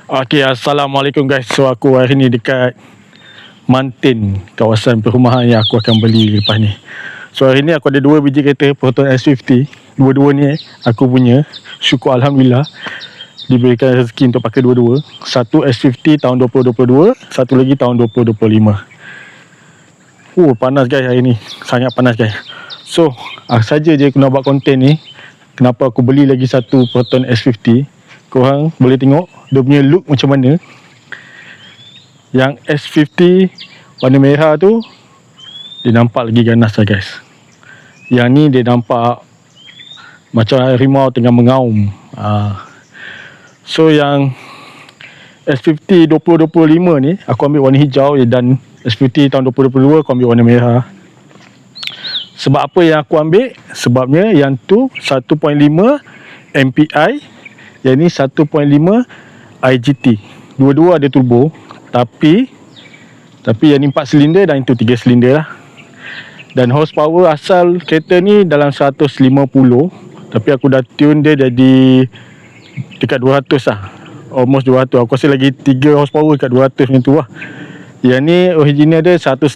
Okay, Assalamualaikum guys. So aku hari ni dekat Mantin, kawasan perumahan yang aku akan beli lepas ni. So hari ni aku ada dua biji kereta Proton S50. Dua-dua ni aku punya. Syukur Alhamdulillah diberikan rezeki untuk pakai dua-dua. Satu S50 tahun 2022, satu lagi tahun 2025. Panas guys hari ni. Sangat panas guys. So saja je aku nak buat konten ni. Kenapa aku beli lagi satu Proton S50. Korang boleh tengok dia punya look macam mana. Yang S50 warna merah tu dia nampak lagi ganas lah guys. Yang ni dia nampak macam harimau tengah mengaum. So yang S50 2025 ni aku ambil warna hijau, dan S50 tahun 2022 aku ambil warna merah. Sebab apa yang aku ambil? Sebabnya yang tu 1.5 MPI, yang ni 1.5 IGT. Dua-dua ada turbo, tapi yang ni 4 silinder dan itu 3 silinder lah. Dan horsepower asal kereta ni dalam 150, tapi aku dah tune dia jadi dekat 200 lah. Almost 200. Aku rasa lagi 3 horsepower dekat 200 macam tu lah. Yang ni original dia 181.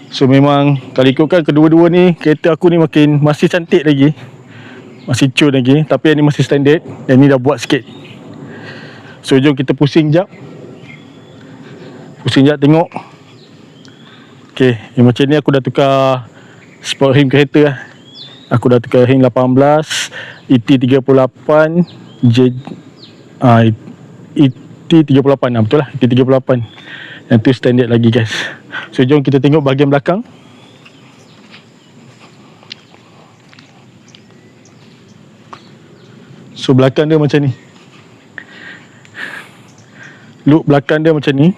So memang kalau ikutkan kedua-dua ni, kereta aku ni masih cantik lagi, masih cun lagi. Tapi yang ni masih standard, yang ni dah buat sikit. So jom kita pusing jap tengok. Okay, yang macam ni aku dah tukar sport rim kereta lah. Aku dah tukar rim 18 ET38 ET38 lah, betul lah, ET38. Yang tu standard lagi guys. So jom kita tengok bahagian belakang. So belakang dia macam ni. Look belakang dia macam ni.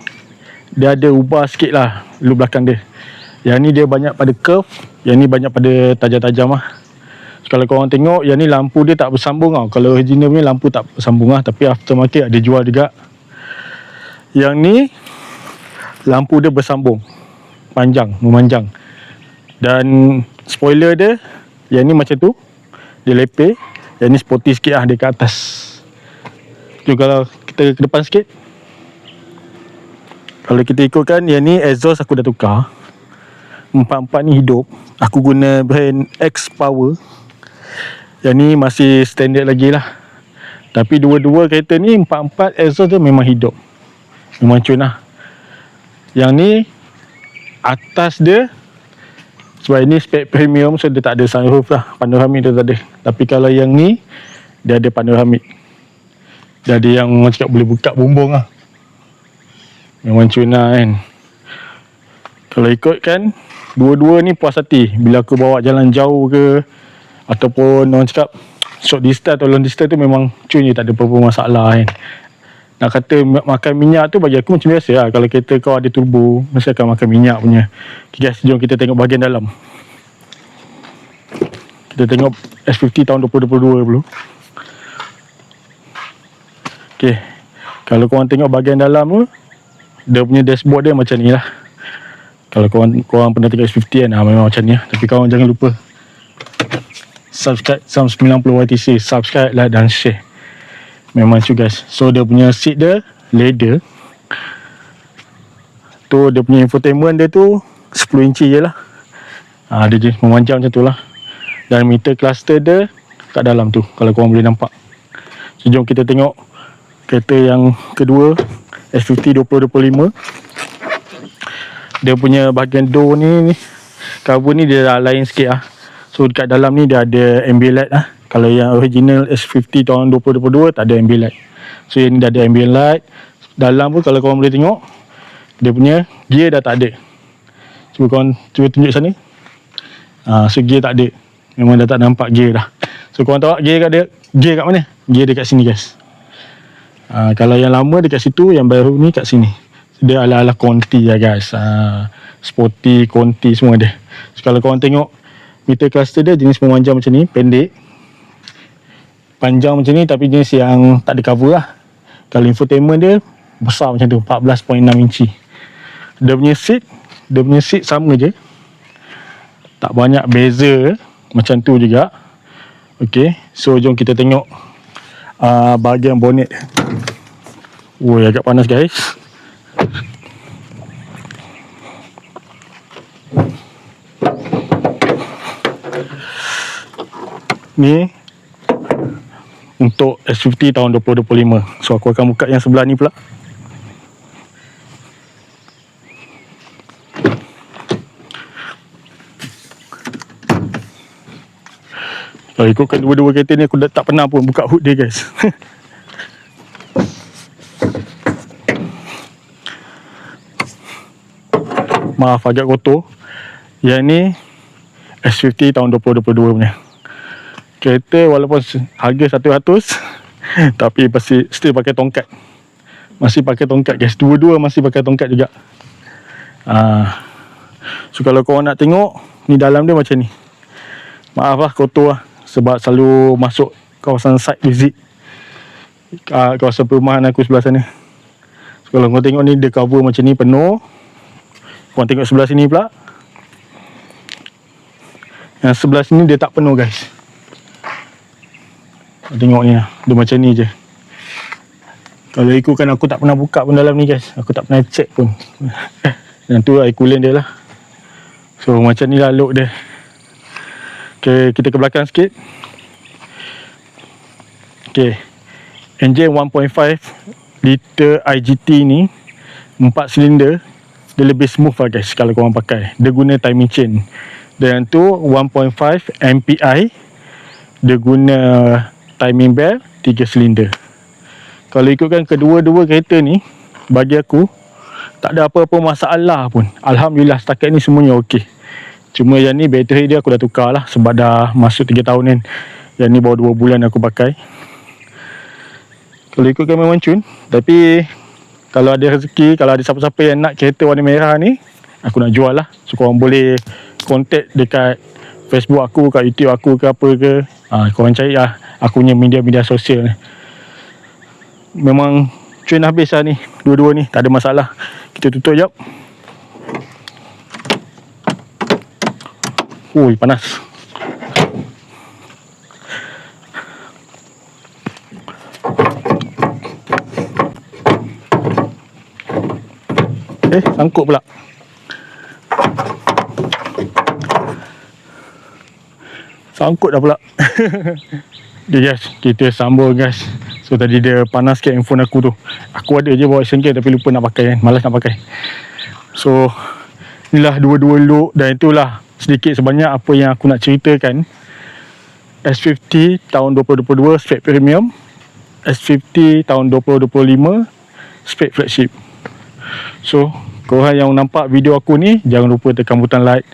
Dia ada ubah sikit lah look belakang dia. Yang ni dia banyak pada curve, yang ni banyak pada tajam-tajam lah. So, kalau korang tengok, yang ni lampu dia tak bersambung tau. Kalau original punya lampu tak bersambung lah, tapi aftermarket ada jual juga. Yang ni lampu dia bersambung, memanjang. Dan spoiler dia, yang ni macam tu, dia lepeh. Yang ni sporty sikit lah, dia ke atas. So, kalau kita ke depan sikit, kalau kita ikutkan, yang ni exhaust aku dah tukar. Empat-empat ni hidup. Aku guna brand X Power. Yang ni masih standard lagi lah. Tapi dua-dua kereta ni, empat-empat exhaust dia memang hidup, memang cun lah. Yang ni atas dia, sebab ini spek premium, so dia tak ada sunroof lah. Panoramik dia tak ada. Tapi kalau yang ni, dia ada panoramik. Dia ada yang orang cakap boleh buka bumbung lah. Memang cun lah kan. Kalau ikutkan, dua-dua ni puas hati. Bila aku bawa jalan jauh ke, ataupun orang cakap short distance atau long distance tu, memang cun je, tak ada apa-apa masalah kan. Nak kata makan minyak tu bagi aku macam biasa lah. Kalau kereta kau ada turbo, mesti akan makan minyak punya. Okay guys, jom kita tengok bahagian dalam. Kita tengok S50 tahun 2022 dulu. Okay, kalau korang tengok bahagian dalam tu, dia punya dashboard dia macam ni lah. Kalau korang pernah tengok S50 kan, memang macam ni lah. Tapi korang jangan lupa subscribe Sam 90 YTC. Subscribe, like dan share. Memang tu guys. So dia punya seat dia leather. Tu dia punya infotainment dia tu 10 inci je lah. Dia je memanjang macam tu lah. Dan meter cluster dia kat dalam tu, kalau korang boleh nampak. So jom kita tengok kereta yang kedua, S50 2025. Dia punya bahagian door ni, cover ni dia dah lain sikit lah. So dekat dalam ni dia ada ambient light lah. Kalau yang original S50 tahun 2022 tak ada ambient light. So yang ni dah ada ambient light. Dalam pun kalau korang boleh tengok, dia punya gear dah tak ada. Cuba tunjuk sana. So gear tak ada. Memang dah tak nampak gear dah. So korang tahu gear kat mana? Gear dekat sini guys. Kalau yang lama dekat situ, yang baru ni kat sini. Dia ala-ala Conti lah guys. Sporty, Conti semua ada. So kalau korang tengok meter cluster dia jenis memanjang macam ni, pendek. Panjang macam ni tapi jenis yang tak ada cover lah. Kalau infotainment dia besar macam tu, 14.6 inci. Dia punya seat sama je. Tak banyak beza, macam tu juga. Okay, so jom kita tengok bahagian bonnet. Ui, agak panas guys. Ni untuk S50 tahun 2025. So aku akan buka yang sebelah ni pula. Kalau ikutkan dua-dua kereta ni, aku dah tak pernah pun buka hood dia guys. Maaf agak kotor. Yang ni S50 tahun 2022 punya. Kereta walaupun harga 100 tapi masih still pakai tongkat. Masih pakai tongkat guys. Dua-dua masih pakai tongkat juga. So kalau korang nak tengok, ni dalam dia macam ni. Maaf lah kotor lah, sebab selalu masuk kawasan site visit, kawasan perumahan aku sebelah sana. So kalau korang tengok ni, dia cover macam ni penuh. Korang tengok sebelah sini pula, yang sebelah sini dia tak penuh guys. Tengok ni lah, dia macam ni je. Kalau ikutkan, aku tak pernah buka pun dalam ni guys. Aku tak pernah check pun. Yang tu air coolant dia lah. So macam ni lah look dia. Okay, kita ke belakang sikit. Okay, enjin 1.5 liter IGT ni 4 silinder. Dia lebih smooth lah guys kalau korang pakai. Dia guna timing chain. Dan tu 1.5 MPI. Dia guna timing belt 3 silinder. Kalau ikutkan kedua-dua kereta ni, bagi aku tak ada apa-apa masalah pun. Alhamdulillah setakat ni semuanya okey. Cuma yang ni bateri dia aku dah tukar lah, sebab dah masuk 3 tahun kan. Yang ni baru 2 bulan aku pakai. Kalau ikutkan memang cun. Tapi kalau ada rezeki, kalau ada siapa-siapa yang nak kereta warna merah ni, aku nak jual lah. So korang boleh contact dekat Facebook aku, kat YouTube aku ke apa ke. Korang cari lah aku punya media-media sosial ni. Memang cun habis lah ni, dua-dua ni, tak ada masalah. Kita tutup jap. Ui, panas. Sangkut pula. Sangkut dah pula. Okay guys, kita sambung guys. So tadi dia panas sikit handphone aku tu. Aku ada je bawa action cam tapi lupa nak pakai kan. Malas nak pakai. So inilah dua-dua look. Dan itulah sedikit sebanyak apa yang aku nak ceritakan. S50 tahun 2022 spek premium. S50 tahun 2025 spek flagship. So korang yang nampak video aku ni, jangan lupa tekan butang like,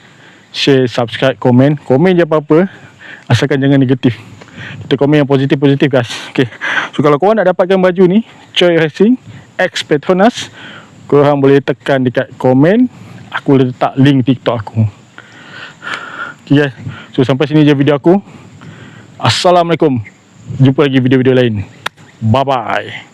share, subscribe, komen. Komen je apa-apa, asalkan jangan negatif. Kita komen yang positif-positif guys. Okay. So kalau korang nak dapatkan baju ni, Choi Racing X Petronas, korang boleh tekan dekat komen. Aku letak link TikTok aku. Okay guys. So sampai sini je video aku. Assalamualaikum. Jumpa lagi video-video lain. Bye bye.